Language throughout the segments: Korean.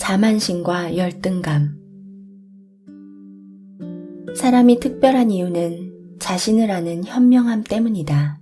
자만심과 열등감. 사람이 특별한 이유는 자신을 아는 현명함 때문이다.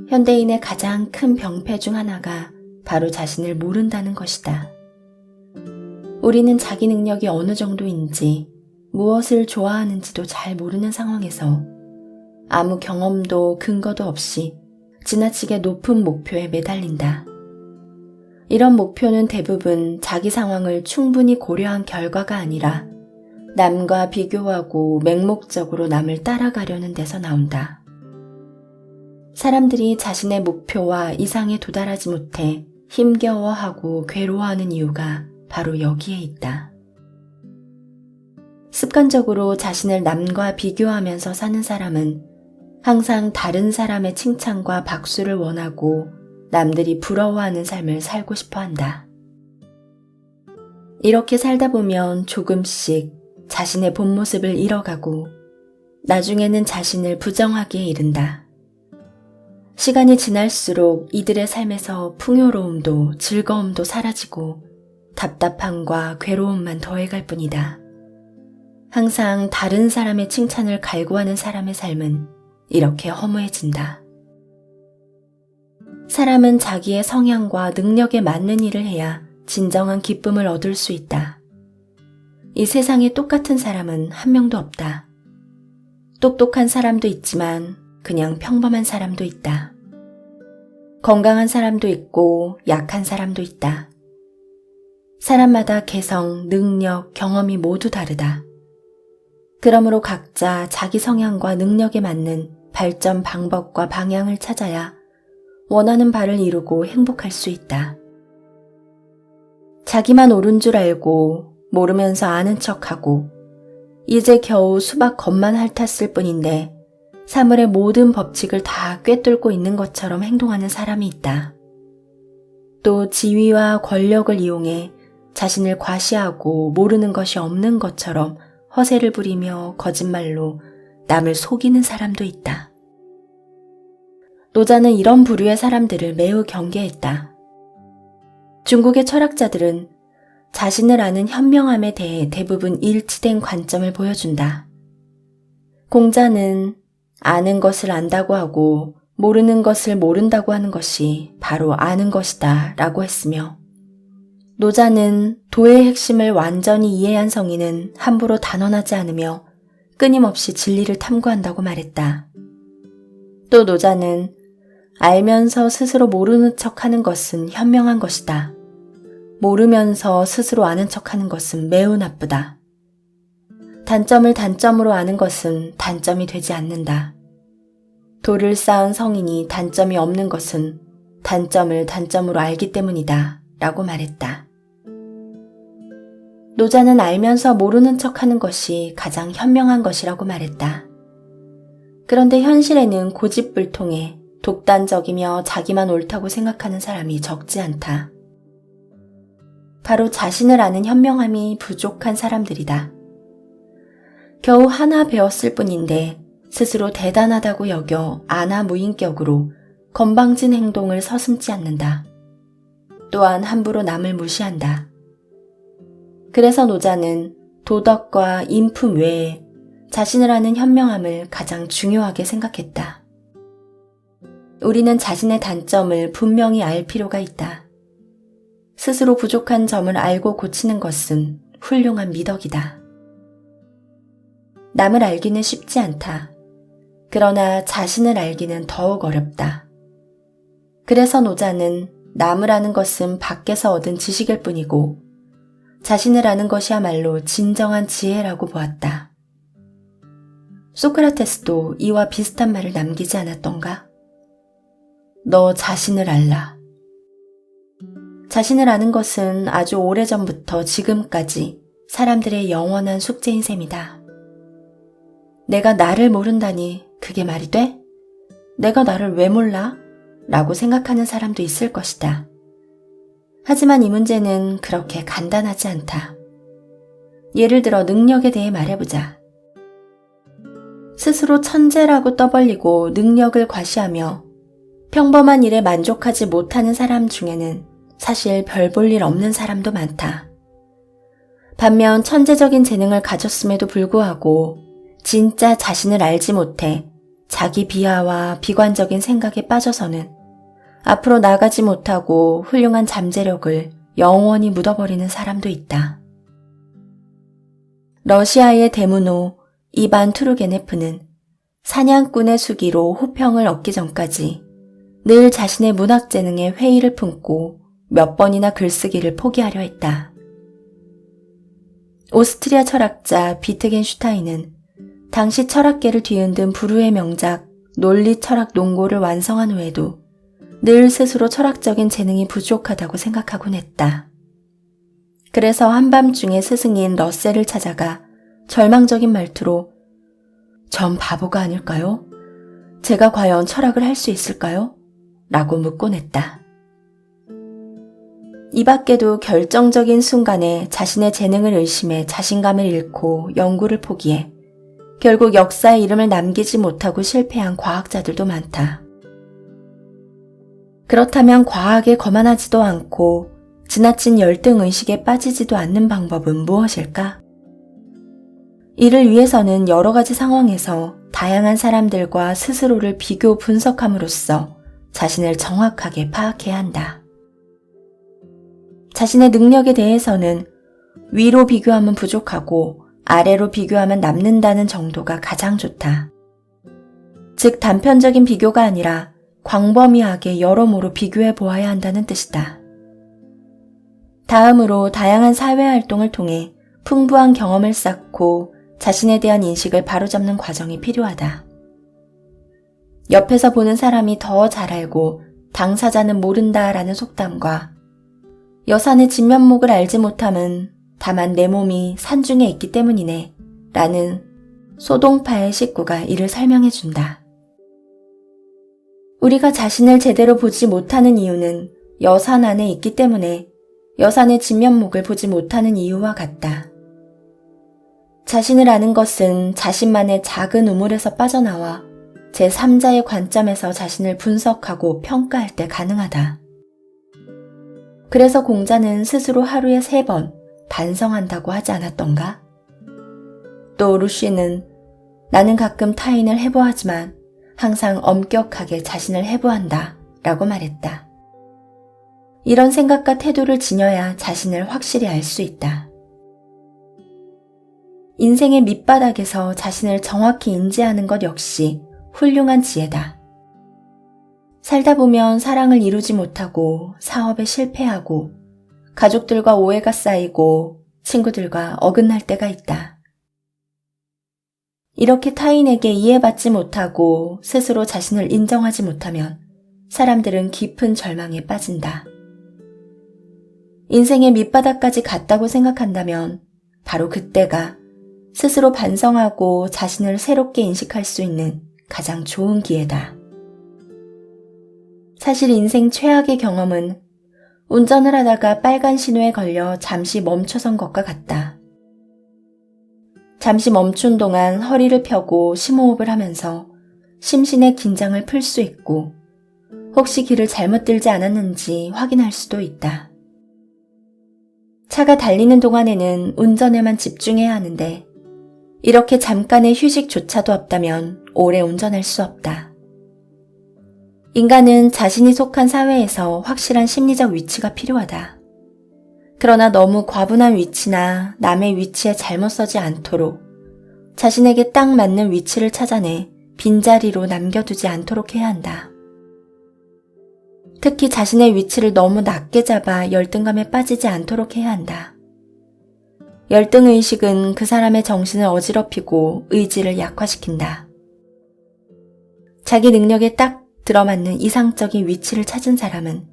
현대인의 가장 큰 병폐 중 하나가 바로 자신을 모른다는 것이다. 우리는 자기 능력이 어느 정도인지, 무엇을 좋아하는지도 잘 모르는 상황에서 아무 경험도 근거도 없이 지나치게 높은 목표에 매달린다. 이런 목표는 대부분 자기 상황을 충분히 고려한 결과가 아니라 남과 비교하고 맹목적으로 남을 따라가려는 데서 나온다. 사람들이 자신의 목표와 이상에 도달하지 못해 힘겨워하고 괴로워하는 이유가 바로 여기에 있다. 습관적으로 자신을 남과 비교하면서 사는 사람은 항상 다른 사람의 칭찬과 박수를 원하고 남들이 부러워하는 삶을 살고 싶어 한다. 이렇게 살다 보면 조금씩 자신의 본 모습을 잃어가고 나중에는 자신을 부정하기에 이른다. 시간이 지날수록 이들의 삶에서 풍요로움도 즐거움도 사라지고 답답함과 괴로움만 더해갈 뿐이다. 항상 다른 사람의 칭찬을 갈구하는 사람의 삶은 이렇게 허무해진다. 사람은 자기의 성향과 능력에 맞는 일을 해야 진정한 기쁨을 얻을 수 있다. 이 세상에 똑같은 사람은 한 명도 없다. 똑똑한 사람도 있지만 그냥 평범한 사람도 있다. 건강한 사람도 있고 약한 사람도 있다. 사람마다 개성, 능력, 경험이 모두 다르다. 그러므로 각자 자기 성향과 능력에 맞는 발전 방법과 방향을 찾아야 원하는 바를 이루고 행복할 수 있다. 자기만 옳은 줄 알고 모르면서 아는 척하고 이제 겨우 수박 겉만 핥았을 뿐인데 사물의 모든 법칙을 다 꿰뚫고 있는 것처럼 행동하는 사람이 있다. 또 지위와 권력을 이용해 자신을 과시하고 모르는 것이 없는 것처럼 허세를 부리며 거짓말로 남을 속이는 사람도 있다. 노자는 이런 부류의 사람들을 매우 경계했다. 중국의 철학자들은 자신을 아는 현명함에 대해 대부분 일치된 관점을 보여준다. 공자는 아는 것을 안다고 하고 모르는 것을 모른다고 하는 것이 바로 아는 것이다 라고 했으며, 노자는 도의 핵심을 완전히 이해한 성인은 함부로 단언하지 않으며 끊임없이 진리를 탐구한다고 말했다. 또 노자는 알면서 스스로 모르는 척하는 것은 현명한 것이다. 모르면서 스스로 아는 척하는 것은 매우 나쁘다. 단점을 단점으로 아는 것은 단점이 되지 않는다. 도를 쌓은 성인이 단점이 없는 것은 단점을 단점으로 알기 때문이다 라고 말했다. 노자는 알면서 모르는 척하는 것이 가장 현명한 것이라고 말했다. 그런데 현실에는 고집불통에 독단적이며 자기만 옳다고 생각하는 사람이 적지 않다. 바로 자신을 아는 현명함이 부족한 사람들이다. 겨우 하나 배웠을 뿐인데 스스로 대단하다고 여겨 안하무인격으로 건방진 행동을 서슴지 않는다. 또한 함부로 남을 무시한다. 그래서 노자는 도덕과 인품 외에 자신을 아는 현명함을 가장 중요하게 생각했다. 우리는 자신의 단점을 분명히 알 필요가 있다. 스스로 부족한 점을 알고 고치는 것은 훌륭한 미덕이다. 남을 알기는 쉽지 않다. 그러나 자신을 알기는 더욱 어렵다. 그래서 노자는 남을 아는 것은 밖에서 얻은 지식일 뿐이고 자신을 아는 것이야말로 진정한 지혜라고 보았다. 소크라테스도 이와 비슷한 말을 남기지 않았던가? 너 자신을 알라. 자신을 아는 것은 아주 오래전부터 지금까지 사람들의 영원한 숙제인 셈이다. 내가 나를 모른다니 그게 말이 돼? 내가 나를 왜 몰라? 라고 생각하는 사람도 있을 것이다. 하지만 이 문제는 그렇게 간단하지 않다. 예를 들어 능력에 대해 말해보자. 스스로 천재라고 떠벌리고 능력을 과시하며 평범한 일에 만족하지 못하는 사람 중에는 사실 별 볼 일 없는 사람도 많다. 반면 천재적인 재능을 가졌음에도 불구하고 진짜 자신을 알지 못해 자기 비하와 비관적인 생각에 빠져서는 앞으로 나가지 못하고 훌륭한 잠재력을 영원히 묻어버리는 사람도 있다. 러시아의 대문호 이반 투르게네프는 사냥꾼의 수기로 호평을 얻기 전까지 늘 자신의 문학 재능에 회의를 품고 몇 번이나 글쓰기를 포기하려 했다. 오스트리아 철학자 비트겐슈타인은 당시 철학계를 뒤흔든 불후의 명작 논리 철학 논고를 완성한 후에도 늘 스스로 철학적인 재능이 부족하다고 생각하곤 했다. 그래서 한밤중에 스승인 러셀을 찾아가 절망적인 말투로 "전 바보가 아닐까요? 제가 과연 철학을 할 수 있을까요?" 라고 묻곤 했다. 이 밖에도 결정적인 순간에 자신의 재능을 의심해 자신감을 잃고 연구를 포기해 결국 역사에 이름을 남기지 못하고 실패한 과학자들도 많다. 그렇다면 과학에 거만하지도 않고 지나친 열등의식에 빠지지도 않는 방법은 무엇일까? 이를 위해서는 여러 가지 상황에서 다양한 사람들과 스스로를 비교 분석함으로써 자신을 정확하게 파악해야 한다. 자신의 능력에 대해서는 위로 비교하면 부족하고 아래로 비교하면 남는다는 정도가 가장 좋다. 즉 단편적인 비교가 아니라 광범위하게 여러모로 비교해 보아야 한다는 뜻이다. 다음으로 다양한 사회활동을 통해 풍부한 경험을 쌓고 자신에 대한 인식을 바로잡는 과정이 필요하다. 옆에서 보는 사람이 더 잘 알고 당사자는 모른다라는 속담과 여산의 진면목을 알지 못함은 다만 내 몸이 산중에 있기 때문이네 라는 소동파의 식구가 이를 설명해 준다. 우리가 자신을 제대로 보지 못하는 이유는 여산 안에 있기 때문에 여산의 진면목을 보지 못하는 이유와 같다. 자신을 아는 것은 자신만의 작은 우물에서 빠져나와 제3자의 관점에서 자신을 분석하고 평가할 때 가능하다. 그래서 공자는 스스로 하루에 3번 반성한다고 하지 않았던가? 또 루시는 나는 가끔 타인을 해부하지만 항상 엄격하게 자신을 해부한다 라고 말했다. 이런 생각과 태도를 지녀야 자신을 확실히 알 수 있다. 인생의 밑바닥에서 자신을 정확히 인지하는 것 역시 훌륭한 지혜다. 살다 보면 사랑을 이루지 못하고 사업에 실패하고 가족들과 오해가 쌓이고 친구들과 어긋날 때가 있다. 이렇게 타인에게 이해받지 못하고 스스로 자신을 인정하지 못하면 사람들은 깊은 절망에 빠진다. 인생의 밑바닥까지 갔다고 생각한다면 바로 그때가 스스로 반성하고 자신을 새롭게 인식할 수 있는 가장 좋은 기회다. 사실 인생 최악의 경험은 운전을 하다가 빨간 신호에 걸려 잠시 멈춰선 것과 같다. 잠시 멈춘 동안 허리를 펴고 심호흡을 하면서 심신의 긴장을 풀 수 있고 혹시 길을 잘못 들지 않았는지 확인할 수도 있다. 차가 달리는 동안에는 운전에만 집중해야 하는데 이렇게 잠깐의 휴식조차도 없다면 오래 운전할 수 없다. 인간은 자신이 속한 사회에서 확실한 심리적 위치가 필요하다. 그러나 너무 과분한 위치나 남의 위치에 잘못 서지 않도록 자신에게 딱 맞는 위치를 찾아내 빈자리로 남겨두지 않도록 해야 한다. 특히 자신의 위치를 너무 낮게 잡아 열등감에 빠지지 않도록 해야 한다. 열등의식은 그 사람의 정신을 어지럽히고 의지를 약화시킨다. 자기 능력에 딱 들어맞는 이상적인 위치를 찾은 사람은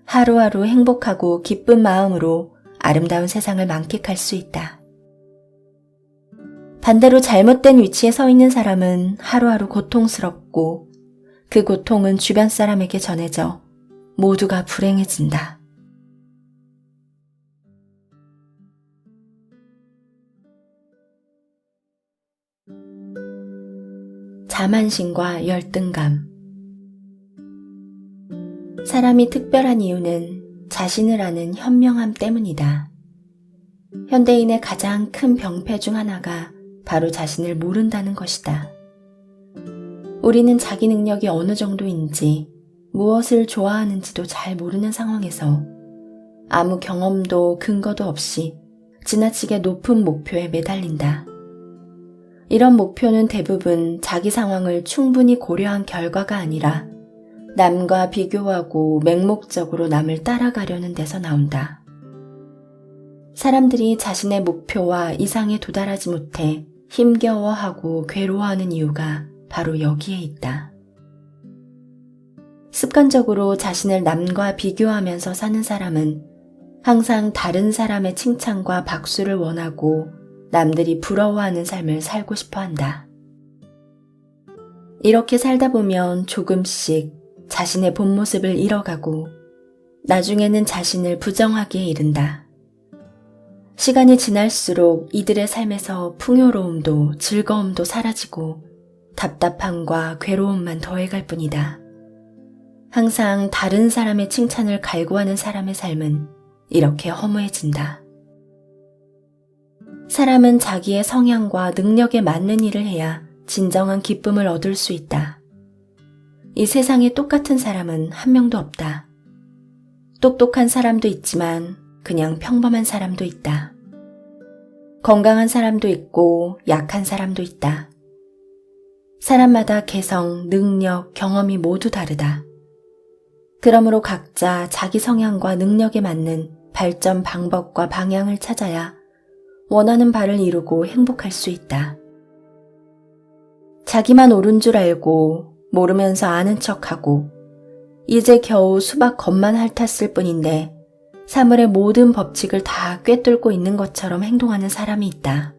하루하루 행복하고 기쁜 마음으로 아름다운 세상을 만끽할 수 있다. 반대로 잘못된 위치에 서 있는 사람은 하루하루 고통스럽고 그 고통은 주변 사람에게 전해져 모두가 불행해진다. 자만심과 열등감. 사람이 특별한 이유는 자신을 아는 현명함 때문이다. 현대인의 가장 큰 병폐 중 하나가 바로 자신을 모른다는 것이다. 우리는 자기 능력이 어느 정도인지, 무엇을 좋아하는지도 잘 모르는 상황에서 아무 경험도 근거도 없이 지나치게 높은 목표에 매달린다. 이런 목표는 대부분 자기 상황을 충분히 고려한 결과가 아니라 남과 비교하고 맹목적으로 남을 따라가려는 데서 나온다. 사람들이 자신의 목표와 이상에 도달하지 못해 힘겨워하고 괴로워하는 이유가 바로 여기에 있다. 습관적으로 자신을 남과 비교하면서 사는 사람은 항상 다른 사람의 칭찬과 박수를 원하고 남들이 부러워하는 삶을 살고 싶어 한다. 이렇게 살다 보면 조금씩 자신의 본 모습을 잃어가고 나중에는 자신을 부정하기에 이른다. 시간이 지날수록 이들의 삶에서 풍요로움도 즐거움도 사라지고 답답함과 괴로움만 더해갈 뿐이다. 항상 다른 사람의 칭찬을 갈구하는 사람의 삶은 이렇게 허무해진다. 사람은 자기의 성향과 능력에 맞는 일을 해야 진정한 기쁨을 얻을 수 있다. 이 세상에 똑같은 사람은 한 명도 없다. 똑똑한 사람도 있지만 그냥 평범한 사람도 있다. 건강한 사람도 있고 약한 사람도 있다. 사람마다 개성, 능력, 경험이 모두 다르다. 그러므로 각자 자기 성향과 능력에 맞는 발전 방법과 방향을 찾아야 원하는 바를 이루고 행복할 수 있다. 자기만 옳은 줄 알고 모르면서 아는 척하고 이제 겨우 수박 겉만 핥았을 뿐인데 사물의 모든 법칙을 다 꿰뚫고 있는 것처럼 행동하는 사람이 있다.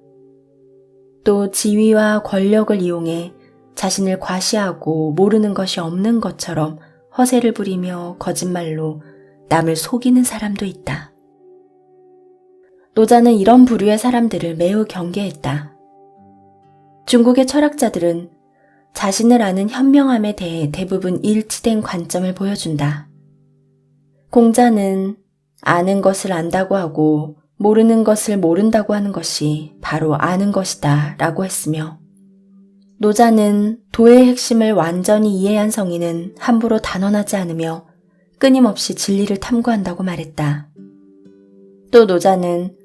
또 지위와 권력을 이용해 자신을 과시하고 모르는 것이 없는 것처럼 허세를 부리며 거짓말로 남을 속이는 사람도 있다. 노자는 이런 부류의 사람들을 매우 경계했다. 중국의 철학자들은 자신을 아는 현명함에 대해 대부분 일치된 관점을 보여준다. 공자는 아는 것을 안다고 하고 모르는 것을 모른다고 하는 것이 바로 아는 것이다 라고 했으며, 노자는 도의 핵심을 완전히 이해한 성인은 함부로 단언하지 않으며 끊임없이 진리를 탐구한다고 말했다. 또 노자는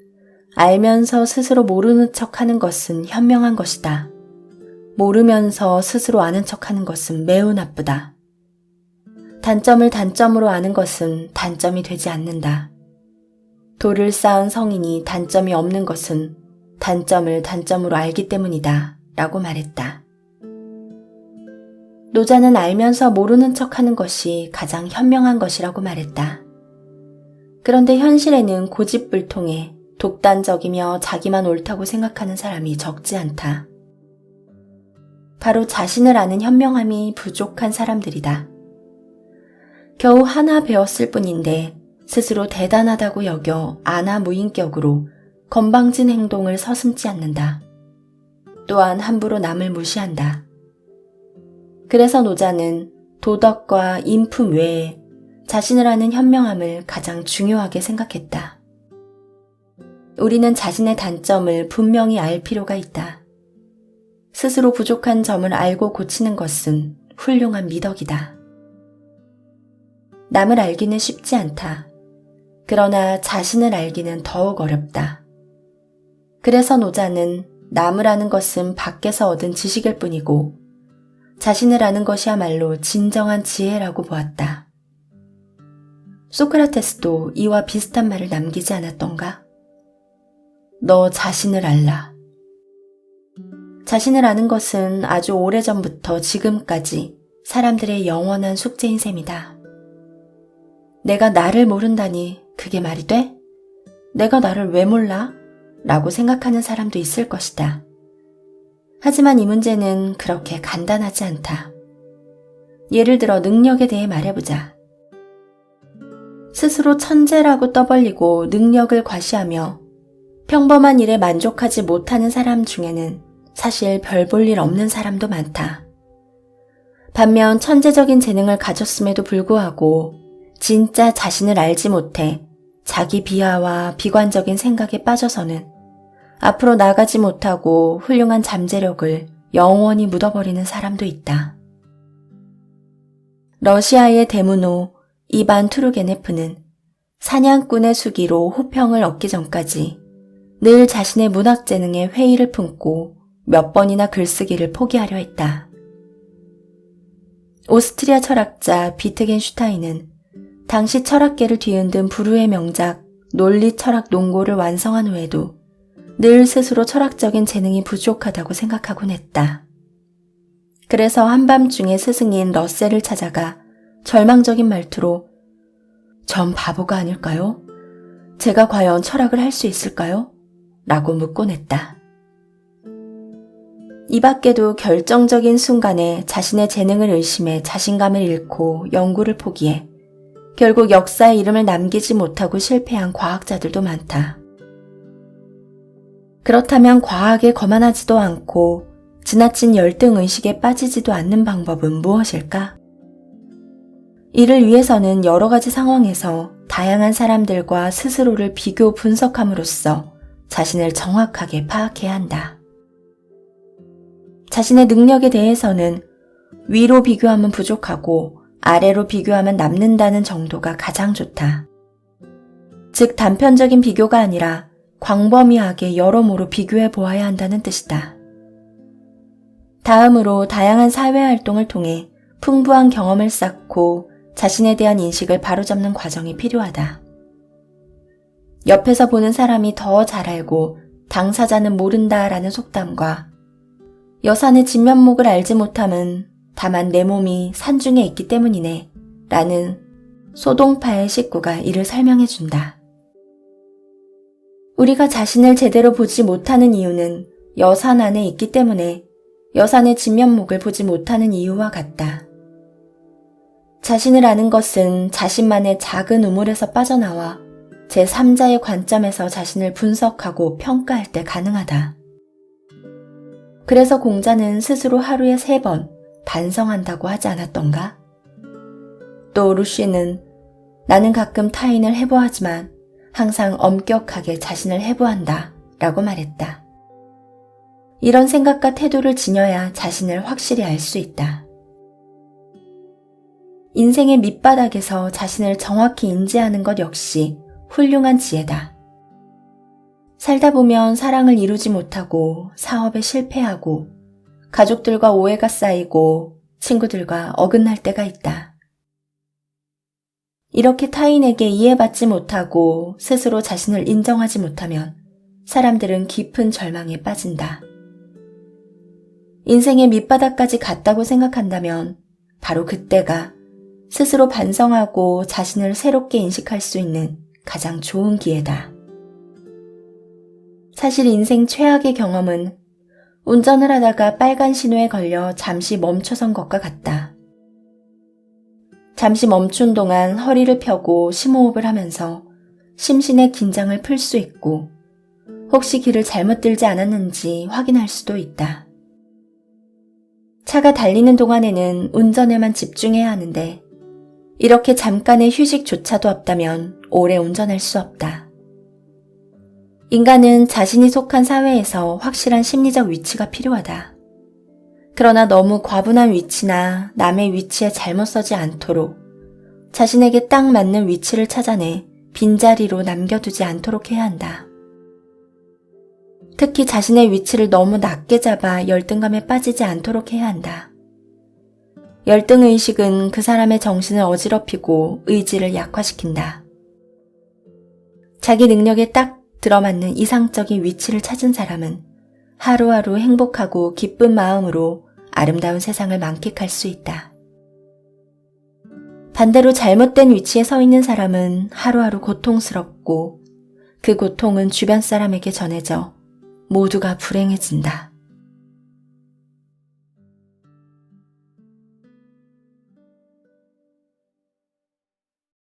알면서 스스로 모르는 척하는 것은 현명한 것이다. 모르면서 스스로 아는 척하는 것은 매우 나쁘다. 단점을 단점으로 아는 것은 단점이 되지 않는다. 도를 쌓은 성인이 단점이 없는 것은 단점을 단점으로 알기 때문이다 라고 말했다. 노자는 알면서 모르는 척하는 것이 가장 현명한 것이라고 말했다. 그런데 현실에는 고집불통에 독단적이며 자기만 옳다고 생각하는 사람이 적지 않다. 바로 자신을 아는 현명함이 부족한 사람들이다. 겨우 하나 배웠을 뿐인데 스스로 대단하다고 여겨 안하무인격으로 건방진 행동을 서슴지 않는다. 또한 함부로 남을 무시한다. 그래서 노자는 도덕과 인품 외에 자신을 아는 현명함을 가장 중요하게 생각했다. 우리는 자신의 단점을 분명히 알 필요가 있다. 스스로 부족한 점을 알고 고치는 것은 훌륭한 미덕이다. 남을 알기는 쉽지 않다. 그러나 자신을 알기는 더욱 어렵다. 그래서 노자는 남을 아는 것은 밖에서 얻은 지식일 뿐이고 자신을 아는 것이야말로 진정한 지혜라고 보았다. 소크라테스도 이와 비슷한 말을 남기지 않았던가? 너 자신을 알라. 자신을 아는 것은 아주 오래전부터 지금까지 사람들의 영원한 숙제인 셈이다. 내가 나를 모른다니 그게 말이 돼? 내가 나를 왜 몰라? 라고 생각하는 사람도 있을 것이다. 하지만 이 문제는 그렇게 간단하지 않다. 예를 들어 능력에 대해 말해보자. 스스로 천재라고 떠벌리고 능력을 과시하며 평범한 일에 만족하지 못하는 사람 중에는 사실 별 볼 일 없는 사람도 많다. 반면 천재적인 재능을 가졌음에도 불구하고 진짜 자신을 알지 못해 자기 비하와 비관적인 생각에 빠져서는 앞으로 나가지 못하고 훌륭한 잠재력을 영원히 묻어버리는 사람도 있다. 러시아의 대문호 이반 투르게네프는 사냥꾼의 수기로 호평을 얻기 전까지 늘 자신의 문학 재능에 회의를 품고 몇 번이나 글쓰기를 포기하려 했다. 오스트리아 철학자 비트겐슈타인은 당시 철학계를 뒤흔든 불후의 명작 논리 철학 논고를 완성한 후에도 늘 스스로 철학적인 재능이 부족하다고 생각하곤 했다. 그래서 한밤중에 스승인 러셀을 찾아가 절망적인 말투로 "전 바보가 아닐까요? 제가 과연 철학을 할 수 있을까요?" 라고 묻곤 했다. 이 밖에도 결정적인 순간에 자신의 재능을 의심해 자신감을 잃고 연구를 포기해 결국 역사에 이름을 남기지 못하고 실패한 과학자들도 많다. 그렇다면 과학에 거만하지도 않고 지나친 열등의식에 빠지지도 않는 방법은 무엇일까? 이를 위해서는 여러 가지 상황에서 다양한 사람들과 스스로를 비교 분석함으로써 자신을 정확하게 파악해야 한다. 자신의 능력에 대해서는 위로 비교하면 부족하고 아래로 비교하면 남는다는 정도가 가장 좋다. 즉 단편적인 비교가 아니라 광범위하게 여러모로 비교해 보아야 한다는 뜻이다. 다음으로 다양한 사회활동을 통해 풍부한 경험을 쌓고 자신에 대한 인식을 바로잡는 과정이 필요하다. 옆에서 보는 사람이 더 잘 알고 당사자는 모른다라는 속담과 여산의 진면목을 알지 못함은 다만 내 몸이 산중에 있기 때문이네 라는 소동파의 식구가 이를 설명해준다. 우리가 자신을 제대로 보지 못하는 이유는 여산 안에 있기 때문에 여산의 진면목을 보지 못하는 이유와 같다. 자신을 아는 것은 자신만의 작은 우물에서 빠져나와 제3자의 관점에서 자신을 분석하고 평가할 때 가능하다. 그래서 공자는 스스로 하루에 3번 반성한다고 하지 않았던가? 또 루시는 나는 가끔 타인을 해부하지만 항상 엄격하게 자신을 해부한다 라고 말했다. 이런 생각과 태도를 지녀야 자신을 확실히 알 수 있다. 인생의 밑바닥에서 자신을 정확히 인지하는 것 역시 훌륭한 지혜다. 살다 보면 사랑을 이루지 못하고 사업에 실패하고 가족들과 오해가 쌓이고 친구들과 어긋날 때가 있다. 이렇게 타인에게 이해받지 못하고 스스로 자신을 인정하지 못하면 사람들은 깊은 절망에 빠진다. 인생의 밑바닥까지 갔다고 생각한다면 바로 그때가 스스로 반성하고 자신을 새롭게 인식할 수 있는 가장 좋은 기회다. 사실 인생 최악의 경험은 운전을 하다가 빨간 신호에 걸려 잠시 멈춰선 것과 같다. 잠시 멈춘 동안 허리를 펴고 심호흡을 하면서 심신의 긴장을 풀 수 있고 혹시 길을 잘못 들지 않았는지 확인할 수도 있다. 차가 달리는 동안에는 운전에만 집중해야 하는데 이렇게 잠깐의 휴식조차도 없다면 오래 운전할 수 없다. 인간은 자신이 속한 사회에서 확실한 심리적 위치가 필요하다. 그러나 너무 과분한 위치나 남의 위치에 잘못 서지 않도록 자신에게 딱 맞는 위치를 찾아내 빈자리로 남겨두지 않도록 해야 한다. 특히 자신의 위치를 너무 낮게 잡아 열등감에 빠지지 않도록 해야 한다. 열등의식은 그 사람의 정신을 어지럽히고 의지를 약화시킨다. 자기 능력에 딱 들어맞는 이상적인 위치를 찾은 사람은 하루하루 행복하고 기쁜 마음으로 아름다운 세상을 만끽할 수 있다. 반대로 잘못된 위치에 서 있는 사람은 하루하루 고통스럽고 그 고통은 주변 사람에게 전해져 모두가 불행해진다.